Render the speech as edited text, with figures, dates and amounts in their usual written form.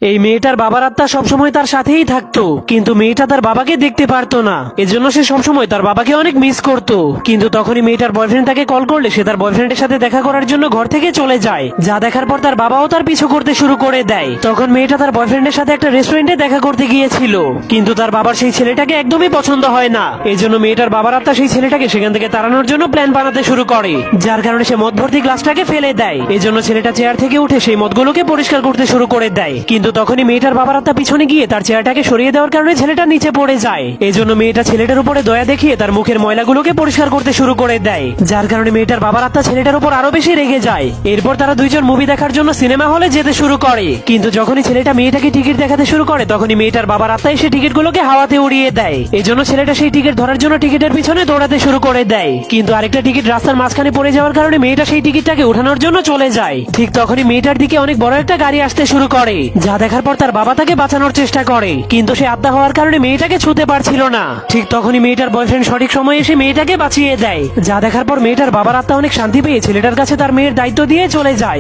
এই মেয়েটার বাবার আত্মা সবসময় তার সাথেই থাকতো, কিন্তু মেয়েটা তার বাবাকে দেখতে পারতো না। এজন্য সে সবসময় তার বাবাকে অনেক মিস করত। কিন্তু তখনই মেয়েটার বয়ফ্রেন্ড তাকে কল করলে সে তার বয়ফ্রেন্ডের সাথে দেখা করার জন্য ঘর থেকে চলে যায়, যা দেখার পর তার বাবাও তার পিছু করতে শুরু করে দেয়। তখন মেয়েটা তার বয়ফ্রেন্ডের সাথে একটা রেস্টুরেন্টে দেখা করতে গিয়েছিল, কিন্তু তার বাবার সেই ছেলেটাকে একদমই পছন্দ হয় না। এজন্য মেয়েটার বাবার আত্মা সেই ছেলেটাকে সেখান থেকে তাড়ানোর জন্য প্ল্যান বানাতে শুরু করে, যার কারণে সে মদ ভর্তি গ্লাসটাকে ফেলে দেয়। এজন্য ছেলেটা চেয়ার থেকে উঠে সেই মদগুলোকে পরিষ্কার করতে শুরু করে দেয়, কিন্তু তখনই মেয়েটার বাবার আত্মা পিছনে গিয়ে তার চেয়ারটাকে সরিয়ে দেওয়ার কারণে ছেলেটা নিচে পড়ে যায়। এজন্য মেয়েটা ছেলেটার উপরে দয়া দেখিয়ে তার মুখের ময়লাগুলোকে পরিষ্কার করতে শুরু করে দেয়, যার কারণে মেয়েটার বাবার আত্মা ছেলেটার উপর আরো বেশি রেগে যায়। এরপর তারা দুইজন মুভি দেখার জন্য সিনেমা হলে যেতে শুরু করে, কিন্তু যখনই ছেলেটা মেয়েটাকে টিকিট দেখাতে শুরু করে তখনই মেয়েটার বাবার আত্মা এসে টিকিটগুলোকে হাওয়াতে উড়িয়ে দেয়। এজন্য ছেলেটা সেই টিকিট ধরার জন্য টিকিটের পিছনে দৌড়াতে শুরু করে দেয়, কিন্তু আরেকটা টিকিট রাস্তার মাঝখানে পড়ে যাওয়ার কারণে মেয়েটা সেই টিকিটটাকে উঠানোর জন্য চলে যায়। ঠিক তখনই মেয়েটার দিকে অনেক বড় একটা গাড়ি আসতে শুরু করে, যা দেখার পর তার বাবা তাকে বাঁচানোর চেষ্টা করে, কিন্তু সে আত্মা হওয়ার কারণে মেয়েটাকে ছুঁতে পারছিল না। ঠিক তখনই মেয়েটার বয়ফ্রেন্ড সঠিক সময়ে এসে মেয়েটাকে বাঁচিয়ে দেয়, যা দেখার পর মেয়েটার বাবার আত্মা অনেক শান্তি পেয়ে ছেলেটার কাছে তার মেয়ের দায়িত্ব দিয়ে চলে যায়।